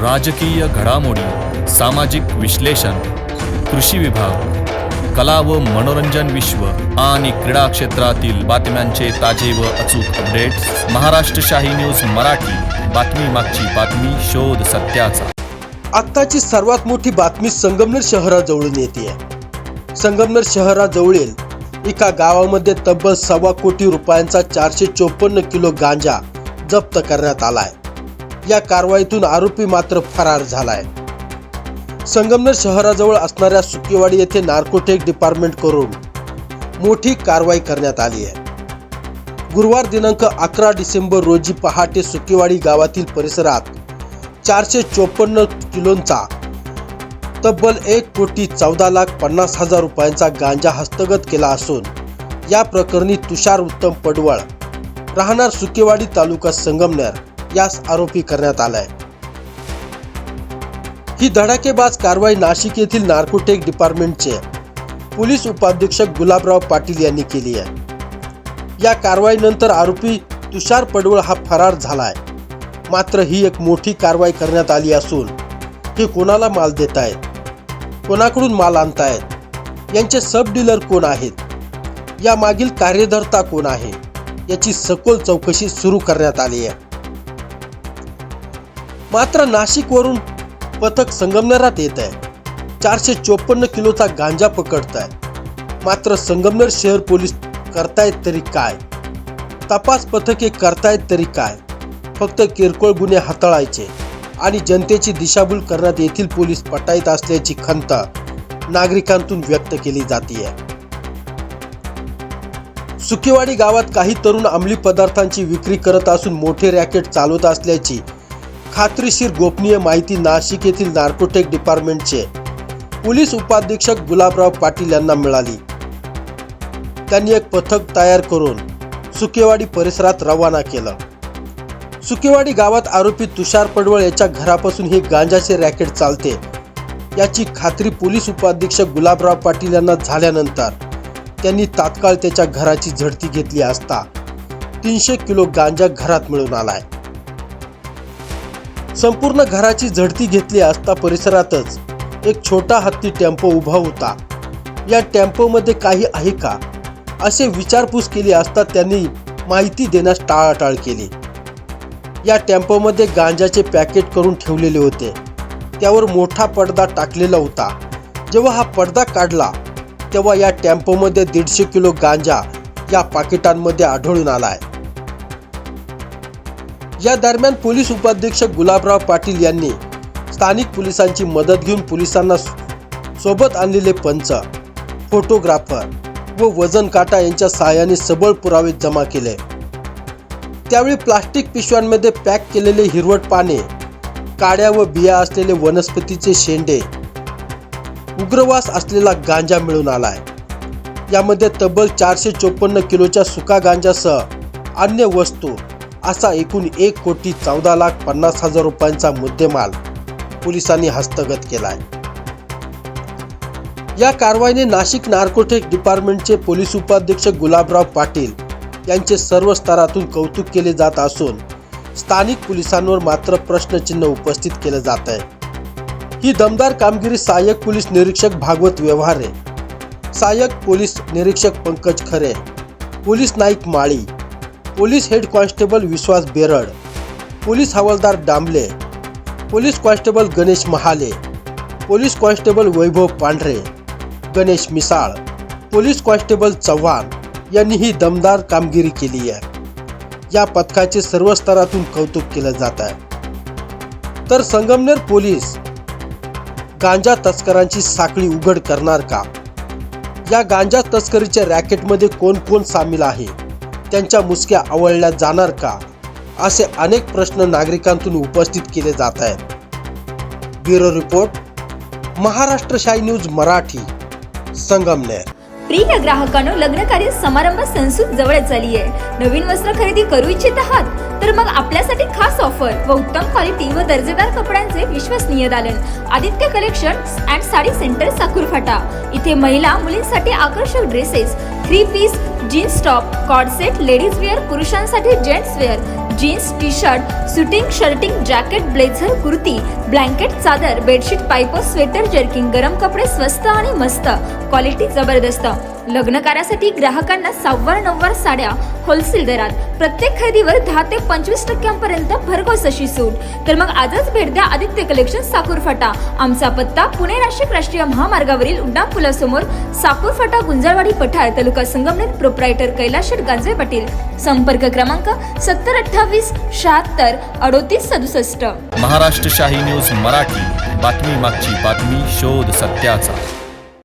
राजकीय घडामोडी, सामाजिक विश्लेषण, कृषी विभाग, कला व मनोरंजन विश्व आणि क्रीडा क्षेत्रातील बातम्यांचे ताजे व अचूक अपडेट्स महाराष्ट्र शाही न्यूज मराठी. बातमी मागची बातमी, शोध सत्याचा. आत्ताची सर्वात मोठी बातमी संगमनेर शहराजवळून येते. संगमनेर शहराजवळील एका गावामध्ये तब्बल 1.25 कोटी रुपयांचा 454 किलो गांजा जप्त करण्यात आलाय. या कारवाईतून आरोपी मात्र फरार झालाय. संगमनेर शहराजवळ असणाऱ्या सुकेवाडी येथे नार्कोटिक डिपार्टमेंट करून मोठी कारवाई करण्यात आली आहे. गुरुवार दिनांक 11 डिसेंबर रोजी पहाटे सुकेवाडी गावातील परिसरात 454 किलोंचा तब्बल 1,14,50,000 रुपयांचा गांजा हस्तगत केला असून या प्रकरणी तुषार उत्तम पडवळ राहणार सुकेवाडी तालुका संगमनेर यास आरोपी करण्यात आलाय. ही धडाकेबाज कारवाई नाशिक येथील नार्कोटिक डिपार्टमेंटचे पोलीस उपाधीक्षक गुलाबराव पाटील यांनी केली आहे. या कारवाईनंतर आरोपी तुषार पडवळ हा फरार झालाय. मात्र ही एक मोठी कारवाई करण्यात आली असून हे कोणाला माल देत आहेत, कोणाकडून माल आणतायत, यांचे सब डीलर कोण आहेत, या मागील कार्यधर्ता कोण आहे, याची सखोल चौकशी सुरू करण्यात आली आहे. मात्र नाशिक वरून पथक संगमनेरात येत आहे. 454 किलोचा गांजा पकडत आहे. मात्र संगमनेर शहर पोलीस करतायत तरी काय, तपास पथके करतायत तरी काय, फक्त किरकोळ गुन्हे हाताळायचे आणि जनतेची दिशाभूल करण्यात येथील पोलीस पटाईत असल्याची खंत नागरिकांतून व्यक्त केली जाते. सुकेवाडी गावात काही तरुण अंमली पदार्थांची विक्री करत असून मोठे रॅकेट चालवत असल्याची खात्रीशीर गोपनीय माहिती नाशिक येथील नार्कोटिक डिपार्टमेंटचे पोलीस उपाधीक्षक गुलाबराव पाटील यांना मिळाली. त्यांनी एक पथक तयार करून सुकेवाडी परिसरात रवाना केलं. सुकेवाडी गावात आरोपी तुषार पडवळ याच्या घरापासून हे गांजाचे रॅकेट चालते याची खात्री पोलीस उपाधीक्षक गुलाबराव पाटील यांना झाल्यानंतर त्यांनी तात्काळ त्याच्या घराची झडती घेतली असता 300 किलो गांजा घरात मिळून आलाय. संपूर्ण घराची झडती घेतली असता परिसरातच एक छोटा हत्ती टेम्पो उभा होता. या टेम्पोमध्ये काही आहे का असे विचारपूस केली असता त्यांनी माहिती देण्यास टाळाटाळ केली. या टेम्पोमध्ये गांजाचे पॅकेट करून ठेवलेले होते. त्यावर मोठा पडदा टाकलेला होता. जेव्हा हा पडदा काढला तेव्हा या टेम्पोमध्ये 150 किलो गांजा या पाकिटांमध्ये आढळून आलाय. या दरम्यान पोलीस उपाधीक्षक गुलाबराव पाटील यांनी स्थानिक पोलिसांची मदत घेऊन पोलिसांना सोबत आणलेले पंच, फोटोग्राफर व वजन काटा यांच्या सहाय्याने सबळ पुरावे जमा केले. त्यावेळी प्लास्टिक पिशव्यांमध्ये पॅक केलेले हिरवट पाने, काड्या व बिया असलेले वनस्पतीचे शेंडे, उग्रवास असलेला गांजा मिळून आलाय. यामध्ये तब्बल 454 किलोच्या सुका गांजासह अन्य वस्तू असा एकूण 1,14,50,000 रुपयांचा मुद्देमाल पोलिसांनी हस्तगत केलाय. या कारवाईने नाशिक नार्कोटिक डिपार्टमेंटचे पोलीस उपाधीक्षक गुलाबराव पाटील यांचे सर्व स्तरातून कौतुक केले जात असून स्थानिक पोलिसांवर मात्र प्रश्नचिन्ह उपस्थित केले जात आहे. ही दमदार कामगिरी सहाय्यक पोलीस निरीक्षक भागवत व्यवहारे, सहाय्यक पोलीस निरीक्षक Pankaj Khare, police Naik Mali, police head constable Vishwas Berad, police havaldar Dambale, police constable Ganesh Mahale, police constable Vaibhav Pandhare, Ganesh Misal, police constable Chavan यांनी ही दमदार कामगिरी केली आहे. या पथकाचे सर्व स्तरातून कौतुक केले जात आहे. तर संगमनेर पोलीस गांजा तस्करांची साखळी उघड करणार का? या गांजा तस्करीच्या रॅकेटमध्ये कोण कोण सामील आहे, त्यांच्या मुसक्या आवळल्या जाणार का, असे अनेक प्रश्न नागरिकांतून उपस्थित केले जात आहेत. ब्युरो रिपोर्ट, महाराष्ट्र शाही न्यूज मराठी, संगमनेर. प्रिय ग्राहकांनो, लग्नकार्य समारंभ संसूद जवळच आली आहे. नवीन वस्त्र खरेदी करू इच्छित आहात तर मग आपल्यासाठी खास ऑफर व उत्तम क्वालिटी व दर्जेदार कपड्यांचे विश्वसनीय दालन Aditya collections and sari centre Sakur Phata. इथे महिला मुलींसाठी आकर्षक dresses, 3 piece, jeans top, cord set, ladies wear, पुरुषांसाठी gents wear, jeans T shirt suiting shirting jacket blazer kurti blanket चादर बेडशीट पायपर स्वेटर जर्किंग गरम कपडे स्वस्त आणि मस्त क्वालिटी जबरदस्त लग्न कार्यासाठी ग्राहकांना 9वार साड्या होलसेल दरात प्रत्येक खरेदीवर 10 ते 25% भरघोस अशी सूट तर मग आजच भेट द्या आदित्य कलेक्शन साकूर फाटा आमचा पत्ता पुणे नाशिक राष्ट्रीय महामार्गावरील उड्डाण पुलासमोर साकूर फाटा गुंजाळवाडी पठार तालुका संगमनेर प्रोप्रायटर कैलाश गांजे पाटील संपर्क क्रमांक 7028 76 38 67 महाराष्ट्र शाही न्यूज मराठी बातमी मागची बातमी शोध सत्याचा